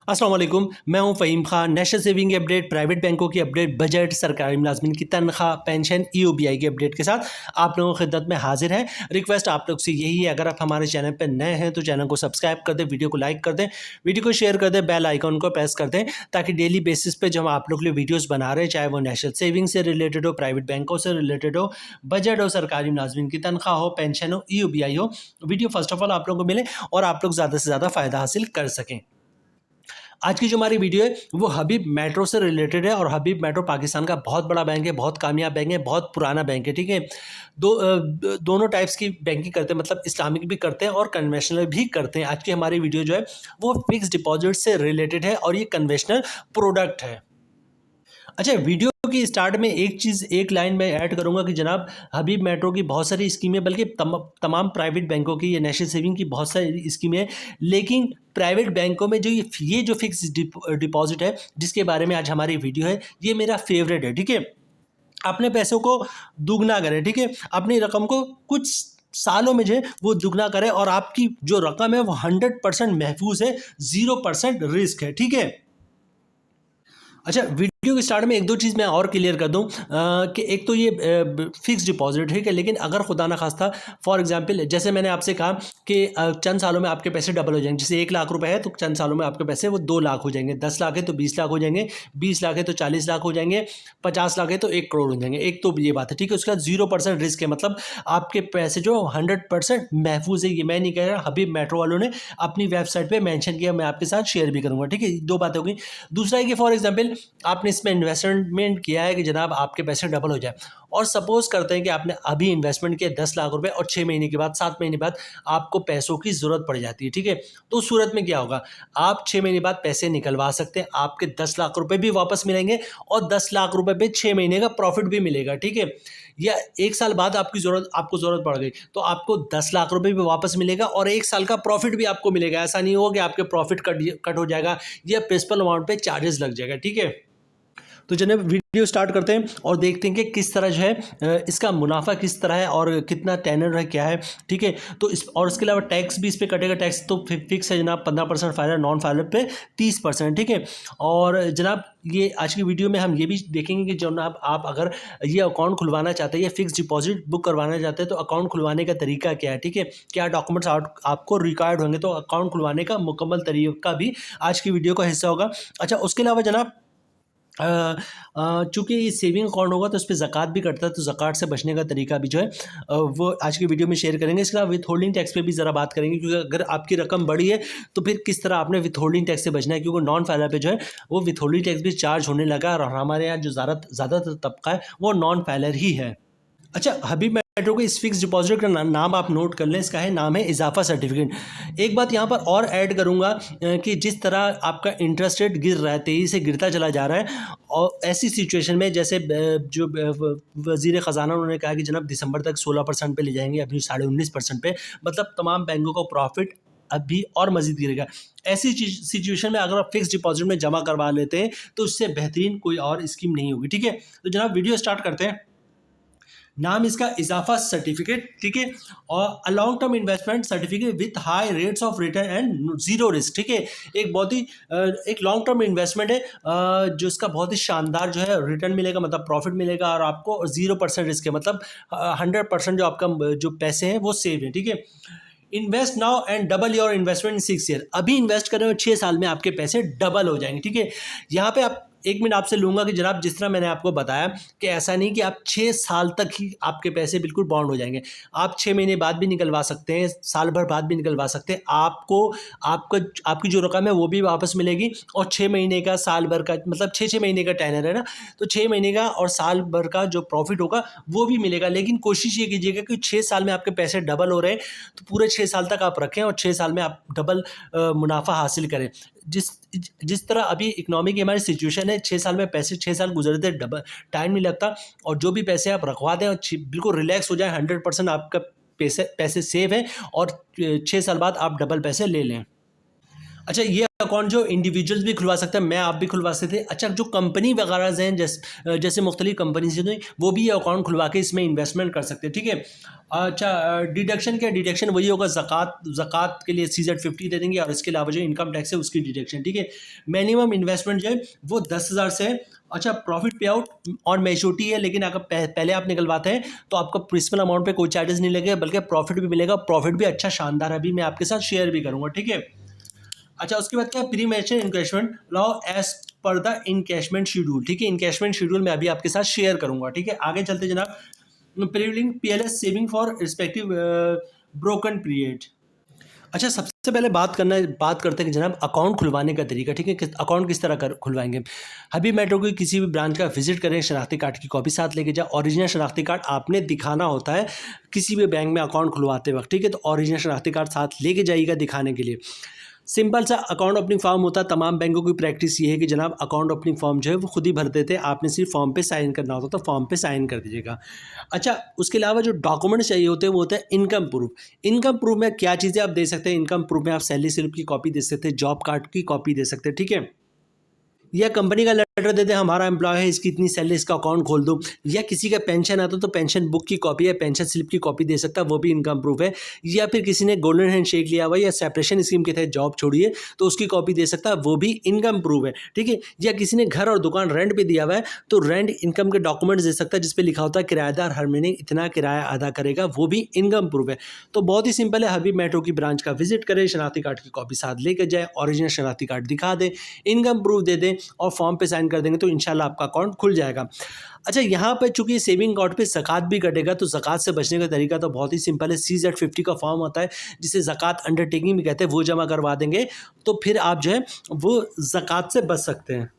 अस्सलाम वालेकुम, मैं हूं फ़हीम खान। नेशनल सेविंग की अपडेट, प्राइवेट बैंकों की अपडेट, बजट, सरकारी मुलाजमिन की तनख्वाह, पेंशन, ईओबीआई की अपडेट के साथ आप लोगों की खिदमत में हाजिर है। रिक्वेस्ट आप लोग से यही है, अगर आप हमारे चैनल पर नए हैं तो चैनल को सब्सक्राइब कर दें, वीडियो को लाइक कर दें, वीडियो को शेयर कर दें, बेल आइकन को प्रेस कर दें, ताकि डेली बेसिस पे जो हम आप लोग के लिए वीडियोज़ बना रहे हैं, चाहे वो नेशनल सेविंग से रिलेटेड हो, प्राइवेट बैंकों से रिलेटेड हो, बजट हो, सरकारी मुलाजमिन की तनख्वाह हो, पेंशन हो, ईओबीआई हो, वीडियो फर्स्ट ऑफ ऑल आप लोगों को मिले और आप लोग ज़्यादा से ज़्यादा फ़ायदा हासिल कर सकें। आज की जो हमारी वीडियो है वो हबीब मेट्रो से रिलेटेड है और हबीब मेट्रो पाकिस्तान का बहुत बड़ा बैंक है, बहुत कामयाब बैंक है, बहुत पुराना बैंक है। ठीक है, दोनों टाइप्स की बैंकिंग करते हैं, मतलब इस्लामिक भी करते हैं और कन्वेंशनल भी करते हैं। आज की हमारी वीडियो जो है वो फिक्स डिपॉजिट से रिलेटेड है और ये कन्वेंशनल प्रोडक्ट है। अच्छा, वीडियो की स्टार्ट में एक चीज़, एक लाइन में ऐड करूंगा कि जनाब हबीब मेट्रो की बहुत सारी स्कीमें, बल्कि तमाम प्राइवेट बैंकों की या नेशनल सेविंग की बहुत सारी स्कीमें हैं, लेकिन प्राइवेट बैंकों में जो ये जो फिक्स डिपॉजिट है जिसके बारे में आज हमारी वीडियो है, ये मेरा फेवरेट है। ठीक है, अपने पैसों को दुगना करें। ठीक है, अपनी रकम को कुछ सालों में जो है वो दुगना करें और आपकी जो रकम है वो 100% महफूज है, 0% रिस्क है। ठीक है। अच्छा, वीडियो के स्टार्ट में एक दो चीज़ मैं और क्लियर कर दूं कि एक तो ये फिक्स डिपॉजिट ठीक है, लेकिन अगर खुदा ना खास्ता फॉर एग्जांपल जैसे मैंने आपसे कहा कि चंद सालों में आपके पैसे डबल हो जाएंगे। जैसे 1 लाख रुपए है तो चंद सालों में आपके पैसे वो 2 लाख हो जाएंगे, 10 लाख है तो 20 लाख हो जाएंगे, 20 लाख है तो 40 लाख हो जाएंगे, 50 लाख है तो 1 करोड़ हो जाएंगे। एक तो ये बात है। ठीक है, उसके बाद 0% रिस्क है, मतलब आपके पैसे जो 100% महफूज है। ये मैं नहीं कह रहा, हबीब मेट्रो वालों ने अपनी वेबसाइट पर मैंशन किया, मैं आपके साथ शेयर भी करूँगा। ठीक है, दो बातें होगी। दूसरा है कि फॉर एग्जाम्पल आपने इसमें इन्वेस्टमेंट किया है कि जनाब आपके पैसे डबल हो जाए, और सपोज करते हैं कि आपने अभी इन्वेस्टमेंट किया 10 लाख रुपए और 6 महीने के बाद, 7 महीने बाद आपको पैसों की जरूरत पड़ जाती है। ठीक है, तो उस सूरत में क्या होगा, आप 6 महीने बाद पैसे निकलवा सकते हैं, आपके 10 लाख रुपए भी वापस मिलेंगे और 10 लाख रुपए पे 6 महीने का प्रॉफिट भी मिलेगा। ठीक है, या 1 साल बाद आपको जरूरत पड़ गई तो आपको 10 लाख रुपए भी वापस मिलेगा और 1 साल का प्रॉफिट भी आपको मिलेगा। ऐसा नहीं होगा कि आपके प्रॉफिट कट हो जाएगा या प्रिंसिपल अमाउंट पे चार्जेस लग जाएगा। ठीक है, तो जनाब वीडियो स्टार्ट करते हैं और देखते हैं कि किस तरह जो है इसका मुनाफा किस तरह है और कितना टेनर है, क्या है। ठीक है, तो इस और इसके अलावा टैक्स भी इस पे कटेगा। टैक्स तो फिक्स है जनाब, 15% फाइनल, नॉन फाइनल पे 30%। ठीक है, और जनाब ये आज की वीडियो में हम ये भी देखेंगे कि जनाब आप अगर ये अकाउंट खुलवाना चाहते हैं या फिक्स डिपॉजिट बुक करवाना चाहते हैं तो अकाउंट खुलवाने का तरीका क्या है। ठीक है, क्या डॉक्यूमेंट्स आपको रिक्वायर्ड होंगे, तो अकाउंट खुलवाने का मुकम्मल तरीका भी आज की वीडियो का हिस्सा होगा। अच्छा, उसके अलावा जनाब चूँकि ये सेविंग अकाउंट होगा तो उस पे ज़कात भी कटता है, तो ज़कात से बचने का तरीका भी जो है वो आज की वीडियो में शेयर करेंगे। इसके अलावा विथहोल्डिंग टैक्स पे भी ज़रा बात करेंगे, क्योंकि अगर आपकी रकम बड़ी है तो फिर किस तरह आपने विथहोल्डिंग टैक्स से बचना है, क्योंकि नॉन फाइलर पे जो है वो विथहोल्डिंग टैक्स भी चार्ज होने लगा है और हमारे यहाँ जो ज़्यादातर तबका है वो नॉन फाइलर ही है। अच्छा, हबीब मेट्रो के इस फिक्स डिपॉजिट का नाम आप नोट कर लें, इसका है नाम है इजाफा सर्टिफिकेट। एक बात यहाँ पर और ऐड करूँगा कि जिस तरह आपका इंटरेस्ट रेट गिर रहा है, तेज़ी से गिरता चला जा रहा है, और ऐसी सिचुएशन में जैसे जो वज़ीर ख़जाना उन्होंने कहा कि जनाब दिसंबर तक 16% पे ले जाएंगे, अभी 19.5% पे, मतलब तमाम बैंकों का प्रॉफिट अभी और मज़ीद गिरेगा। ऐसी सिचुएशन में अगर आप फिक्स डिपॉजिट में जमा करवा लेते हैं तो उससे बेहतरीन कोई और स्कीम नहीं होगी। ठीक है, तो जनाब वीडियो स्टार्ट करते हैं। नाम इसका इजाफा सर्टिफिकेट। ठीक है, और a long term investment certificate with high rates of return and zero risk. ठीक है, एक बहुत ही एक लॉन्ग टर्म इन्वेस्टमेंट है जो इसका बहुत ही शानदार जो है रिटर्न मिलेगा, मतलब प्रॉफिट मिलेगा, और आपको 0% रिस्क है, मतलब 100% जो आपका जो पैसे हैं वो सेव है। ठीक है, invest now and double your investment in 6 year. अभी इन्वेस्ट करें और 6 साल में आपके पैसे डबल हो जाएंगे। ठीक है, यहाँ पे आप 1 मिनट आपसे लूँगा कि जनाब जिस तरह मैंने आपको बताया कि ऐसा नहीं कि आप 6 साल तक ही आपके पैसे बिल्कुल बॉन्ड हो जाएंगे। आप 6 महीने बाद भी निकलवा सकते हैं, साल भर बाद भी निकलवा सकते हैं। आपको आपकी जो रकम है वो भी वापस मिलेगी, और 6 महीने का, साल भर का, मतलब 6 महीने का टेनर है ना, तो 6 महीने का और साल भर का जो प्रॉफिट होगा वो भी मिलेगा। लेकिन कोशिश ये कीजिएगा कि 6 साल में आपके पैसे डबल हो रहे हैं तो पूरे 6 साल तक आप रखें और 6 साल में आप डबल मुनाफा हासिल करें। जिस जिस तरह अभी इकोनॉमी की हमारी सिचुएशन है, 6 साल में पैसे, 6 साल गुजरते डबल टाइम नहीं लगता, और जो भी पैसे आप रखवा दें और बिल्कुल रिलैक्स हो जाए, 100% आपका पैसे सेव है और 6 साल बाद आप डबल पैसे ले लें। अच्छा, ये अकाउंट जो इंडिविजुअल्स भी खुलवा सकते हैं, मैं आप भी खुलवा सकते हैं। अच्छा, जो कंपनी वगैरह हैं जैसे मुख्तलिफ कंपनी से वो भी ये अकाउंट खुलवा के इसमें इन्वेस्टमेंट कर सकते हैं, ठीक है। अच्छा, डिडक्शन क्या, डिडक्शन वही होगा, ज़कात के लिए CZ50 दे देंगे और इसके अलावा जो इनकम टैक्स है उसकी डिडक्शन, ठीक है। मिनिमम इन्वेस्टमेंट जो है वो 10,000 से है। अच्छा, प्रॉफिट पे आउट और मैच्योरिटी है, लेकिन अगर पहले आप निकलवाते हैं तो आपको प्रिंसिपल अमाउंट पे कोई चार्जेस नहीं लगेगा, बल्कि प्रॉफिट भी मिलेगा। प्रॉफिट भी अच्छा शानदार है, अभी मैं आपके साथ शेयर भी करूँगा, ठीक है। अच्छा, उसके बाद क्या, premature encashment law as per the encashment schedule, ठीक है। इनकैशमेंट शेड्यूल मैं अभी आपके साथ शेयर करूंगा, ठीक है। आगे चलते जनाब, प्रीविलिंग PLS saving for respective broken period. अच्छा, सबसे पहले बात करते हैं कि जनाब अकाउंट खुलवाने का तरीका, ठीक है। अकाउंट किस तरह खुलवाएंगे। अभी मेट्रो की किसी भी ब्रांच का विजिट करें, शनाख्ती कार्ड की कॉपी साथ लेके जाए। ओरिजिनल शनाख्ती कार्ड आपने दिखाना होता है किसी भी बैंक में अकाउंट खुलवाते वक्त, ठीक है। तो ओरिजिनल शनाख्ती कार्ड साथ लेके जाइएगा दिखाने के लिए। सिंपल सा अकाउंट ओपनिंग फॉर्म होता है। तमाम बैंकों की प्रैक्टिस ये है कि जनाब अकाउंट ओपनिंग फॉर्म जो है वो खुद ही भर देते हैं, आपने सिर्फ फॉर्म पे साइन करना होता है, तो फॉर्म पे साइन कर दीजिएगा। अच्छा, उसके अलावा जो डॉक्यूमेंट्स चाहिए होते हैं वो होता है इनकम प्रूफ। इनकम प्रूफ में क्या चीज़ें आप दे सकते हैं, इनकम प्रूफ में आप सैलरी स्लिप की कॉपी दे सकते हैं, जॉब कार्ड की कॉपी दे सकते हैं, ठीक है। या कंपनी का लेटर दे दे, हमारा एम्प्लॉय है, इसकी इतनी सैलरी, इसका अकाउंट खोल दो। या किसी का पेंशन आता तो पेंशन बुक की कॉपी या पेंशन स्लिप की कॉपी दे सकता है, वो भी इनकम प्रूफ है। या फिर किसी ने गोल्डन हैंड शेक लिया हुआ या सेपरेशन स्कीम के तहत जॉब छोड़ी है तो उसकी कॉपी दे सकता है, वो भी इनकम प्रूफ है, ठीक है। या किसी ने घर और दुकान रेंट पे दिया हुआ है तो रेंट इनकम के डॉक्यूमेंट्स दे सकता है, जिसपे लिखा होता है किराएदार हर महीने इतना किराया अदा करेगा, वो भी इनकम प्रूफ है। तो बहुत ही सिंपल है, हबीब मेट्रो की ब्रांच का विजिट करें, शनाख्ती कार्ड की कॉपी साथ लेकर जाए, ओरिजिनल शनाख्ती कार्ड दिखा दें, इनकम प्रूफ दे दें और फॉर्म पे साइन कर देंगे तो इंशाल्लाह आपका अकाउंट खुल जाएगा। अच्छा, यहाँ पे चूंकि सेविंग अकाउंट पे ज़कात भी कटेगा, तो ज़कात से बचने का तरीका तो बहुत ही सिंपल है। CZ50 का फॉर्म होता है जिसे ज़कात अंडरटेकिंग भी कहते हैं, वो जमा करवा देंगे तो फिर आप जो है वो ज़कात से बच सकते हैं।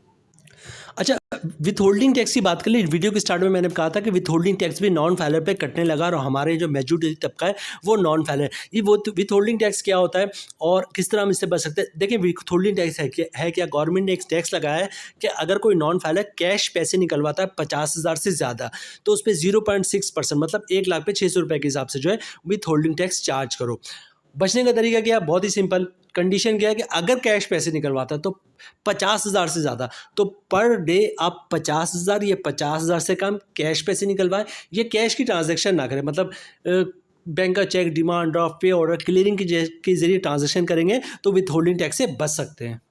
अच्छा, विथ होल्डिंग टैक्स की बात कर ली। वीडियो के स्टार्ट में मैंने कहा था कि विथ होल्डिंग टैक्स भी नॉन फाइलर पे कटने लगा और हमारे जो मेजॉरिटी तबका है वो नॉन फाइलर। ये वो विथ होल्डिंग टैक्स क्या होता है और किस तरह हम इससे बच सकते हैं। देखिए, विथ होल्डिंग टैक्स है क्या, गवर्नमेंट ने एक टैक्स लगाया है कि अगर कोई नॉन फाइलर कैश पैसे निकलवाता है 50,000 से ज़्यादा तो उस पर 0.6% मतलब 1 लाख पे 600 रुपये के हिसाब से जो है विथ होल्डिंग टैक्स चार्ज करो। बचने का तरीका क्या है, बहुत ही सिंपल। कंडीशन क्या है कि अगर कैश पैसे निकलवाता है तो 50,000 से ज़्यादा, तो पर डे आप 50,000 या 50,000 से कम कैश पैसे निकलवाएं। ये कैश की ट्रांजैक्शन ना करें, मतलब बैंक का चेक, डिमांड ड्राफ्ट, पे ऑर्डर, क्लियरिंग के जरिए ट्रांजैक्शन करेंगे तो विथ होल्डिंग टैक्स से बच सकते हैं।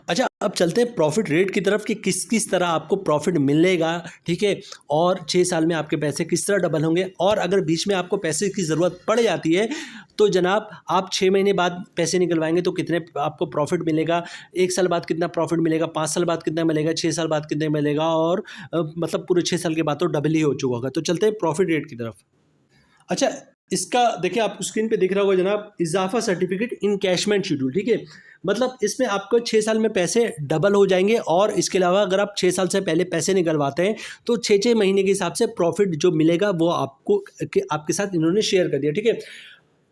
अच्छा, अब चलते हैं प्रॉफिट रेट की तरफ कि किस किस तरह आपको प्रॉफिट मिलेगा, ठीक है। और 6 साल में आपके पैसे किस तरह डबल होंगे, और अगर बीच में आपको पैसे की ज़रूरत पड़ जाती है तो जनाब आप 6 महीने बाद पैसे निकलवाएंगे तो कितने आपको प्रॉफिट मिलेगा, 1 साल बाद कितना प्रॉफिट मिलेगा, 5 साल बाद कितना मिलेगा, 6 साल बाद कितना मिलेगा, और मतलब पूरे 6 साल के बाद तो डबल ही हो चुका होगा। तो चलते हैं प्रॉफिट रेट की तरफ। अच्छा, इसका देखिए आपको स्क्रीन पे दिख रहा होगा जनाब, इजाफा सर्टिफिकेट इनकैशमेंट शेड्यूल, ठीक है। मतलब इसमें आपको 6 साल में पैसे डबल हो जाएंगे, और इसके अलावा अगर आप 6 साल से पहले पैसे निकलवाते हैं तो 6 महीने के हिसाब से प्रॉफिट जो मिलेगा वो आपको आपके साथ इन्होंने शेयर कर दिया, ठीक है।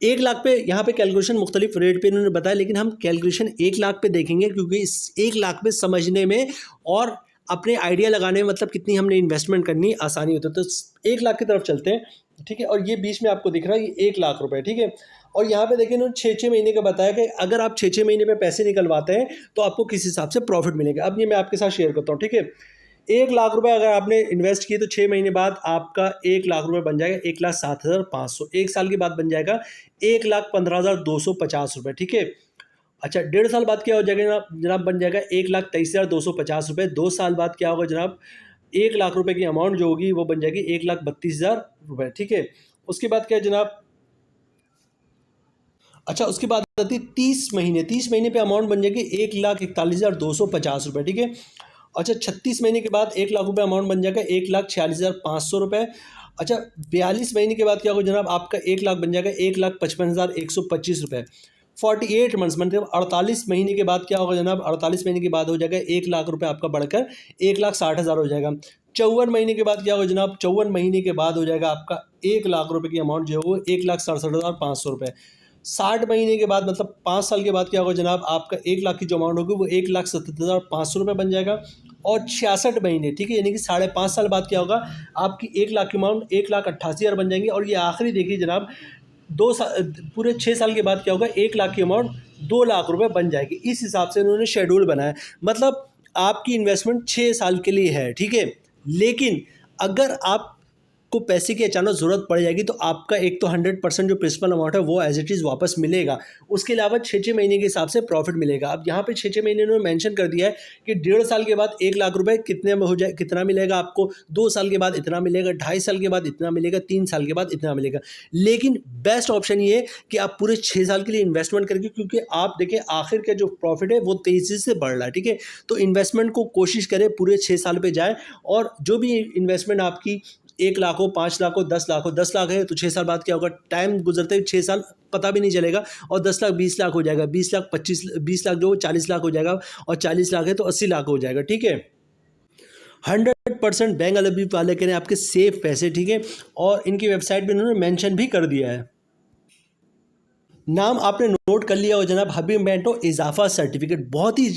1 लाख पे यहाँ पे कैलकुलेशन मुख्तलिफ रेट पे इन्होंने बताया, लेकिन हम कैलकुलेशन 1 लाख पे देखेंगे क्योंकि इस 1 लाख पे समझने में और अपने आइडिया लगाने में, मतलब कितनी हमने इन्वेस्टमेंट करनी आसानी होती है। तो 1 लाख की तरफ चलते हैं, ठीक है। और ये बीच में आपको दिख रहा है ये 1 लाख रुपए, ठीक है। और यहाँ पे देखिए इन्होंने 6 महीने का बताया कि अगर आप 6 महीने में पैसे निकलवाते हैं तो आपको किस हिसाब से प्रॉफिट मिलेगा। अब ये मैं आपके साथ शेयर करता हूँ, ठीक है। 1 लाख रुपए अगर आपने इन्वेस्ट किए तो 6 महीने बाद आपका 1 लाख रुपए बन जाएगा 1,07,500। 1 साल के बाद बन जाएगा 1,15,250 रुपये, ठीक है। अच्छा, 1.5 साल बाद क्या हो जाएगा जनाब बन जाएगा 1,23,250 रुपये। 2 साल बाद क्या होगा जनाब, 1 लाख रुपए की अमाउंट जो होगी वो बन जाएगी 1,32,000 रुपये, ठीक है। उसके बाद क्या है जनाब, अच्छा उसके बाद आती है 30 महीने। 30 महीने पे अमाउंट बन जाएगी 1,41,250 रुपये, ठीक है। अच्छा, 36 महीने के बाद 1 लाख रुपये अमाउंट बन जाएगा 1,46,500 रुपये। अच्छा, 42 महीने के बाद क्या होगा जनाब, आपका 1 लाख बन जाएगा 1,55,125 रुपये। 48 मंथ्स मतलब 48 महीने के बाद क्या होगा जनाब, 48 महीने के बाद हो जाएगा 1 लाख रुपये आपका बढ़कर 1,60,000 हो जाएगा। 54 महीने के बाद क्या होगा जनाब, 54 महीने के बाद हो जाएगा आपका 1 लाख रुपये की अमाउंट जो है वो 1,67,500 रुपये। 60 महीने के बाद मतलब 5 साल के बाद क्या होगा जनाब, आपका 1 लाख की जो अमाउंट होगी वो 1,77,500 रुपये बन जाएगा। और 66 महीने, ठीक है, यानी कि 5.5 साल बाद क्या होगा, आपकी 1 लाख की अमाउंट 1,88,000 बन जाएंगी। और ये आखिरी देखिए जनाब, पूरे 6 साल के बाद क्या होगा, 1 लाख की अमाउंट 2 लाख रुपए बन जाएगी। इस हिसाब से उन्होंने शेड्यूल बनाया। मतलब आपकी इन्वेस्टमेंट 6 साल के लिए है, ठीक है। लेकिन अगर आपको पैसे की अचानक ज़रूरत पड़ जाएगी तो आपका एक तो 100% जो प्रिंसिपल अमाउंट है वो एज इट इज़ वापस मिलेगा। उसके अलावा 6-6 महीने के हिसाब से प्रॉफिट मिलेगा। अब यहाँ पे 6-6 महीने उन्होंने मेंशन कर दिया है कि 1.5 साल के बाद 1 लाख रुपए कितने में हो जाए, कितना मिलेगा आपको, 2 साल के बाद इतना मिलेगा, 2.5 साल के बाद इतना मिलेगा, 3 साल के बाद इतना मिलेगा। लेकिन बेस्ट ऑप्शन ये है कि आप पूरे 6 साल के लिए इन्वेस्टमेंट करके, क्योंकि आप देखिए आखिर का जो प्रॉफिट है वो तेज़ी से बढ़ रहा है, ठीक है। तो इन्वेस्टमेंट को कोशिश करें पूरे 6 साल पे जाए, और जो भी इन्वेस्टमेंट आपकी 1 लाख हो, 5 लाख हो, 10 लाख हो, 10 लाख है तो 6 साल बाद क्या होगा, टाइम गुजरते ही 6 साल पता भी नहीं चलेगा, और 10 लाख 20 लाख हो जाएगा, 20 लाख 20 लाख जो 40 लाख हो जाएगा, और 40 लाख है तो 80 लाख हो जाएगा, ठीक है। 100% बैंक वाले कह रहे हैं आपके सेफ पैसे, ठीक है। और इनकी वेबसाइट पे उन्होंने मेंशन भी कर दिया है। नाम आपने नोट कर लिया हो जनाब, हबीब मेंटो इजाफा सर्टिफिकेट, बहुत ही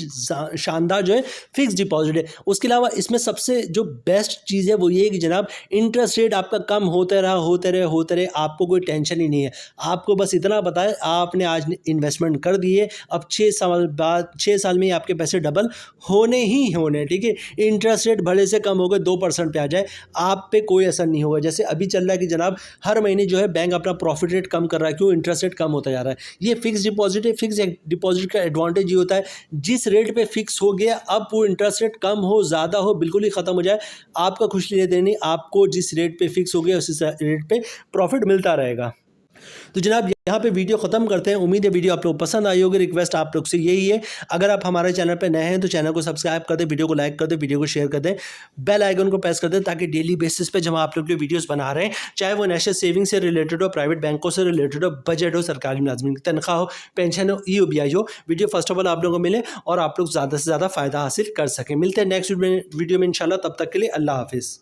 शानदार जो है फिक्स डिपॉजिट है। उसके अलावा इसमें सबसे जो बेस्ट चीज़ है वो ये है कि जनाब इंटरेस्ट रेट आपका कम होते रहे, आपको कोई टेंशन ही नहीं है। आपको बस इतना पता है आपने आज इन्वेस्टमेंट कर दिए, अब 6 साल में ही आपके पैसे डबल होने ही होने, ठीक है। इंटरेस्ट रेट भले से कम हो गए 2% पे आ जाए, आप पे कोई असर नहीं होगा। जैसे अभी चल रहा है कि जनाब हर महीने जो है बैंक अपना प्रॉफिट रेट कम कर रहा है, क्यों, इंटरेस्ट रेट कम होता जा रहा है। ये फिक्स डिपॉजिट है। फिक्स डिपॉजिट का एडवांटेज ये होता है, जिस रेट पे फिक्स हो गया, अब वो इंटरेस्ट रेट कम हो ज़्यादा हो बिल्कुल ही ख़त्म हो जाए, आपका कुछ लेने देने, आपको जिस रेट पे फिक्स हो गया उसी रेट पे प्रॉफिट मिलता रहेगा। तो जनाब यहाँ पे वीडियो ख़त्म करते हैं। उम्मीद है वीडियो आप लोग पसंद आई होगी। रिक्वेस्ट आप लोग से यही है, अगर आप हमारे चैनल पे नए हैं तो चैनल को सब्सक्राइब कर दें, वीडियो को लाइक कर दें, वीडियो को शेयर कर दें, बेल आइकन को प्रेस कर दें, ताकि डेली बेसिस पे जब हम आप लोग के वीडियोस बना रहे हैं, चाहे वो नेशनल सेविंग से रिलेटेड हो, प्राइवेट बैंकों से रिलेटेड हो, बजट हो, सरकारी मुलाजमिन की तनख्वाह हो, पेंशन हो, EOBI हो, वीडियो फर्स्ट ऑफ ऑल आप लोगों को मिले और आप लोग ज़्यादा से ज़्यादा फ़ायदा हासिल कर सकें। मिलते हैं नेक्स्ट वीडियो में इंशाल्लाह। तब तक के लिए अल्लाह हाफिज़।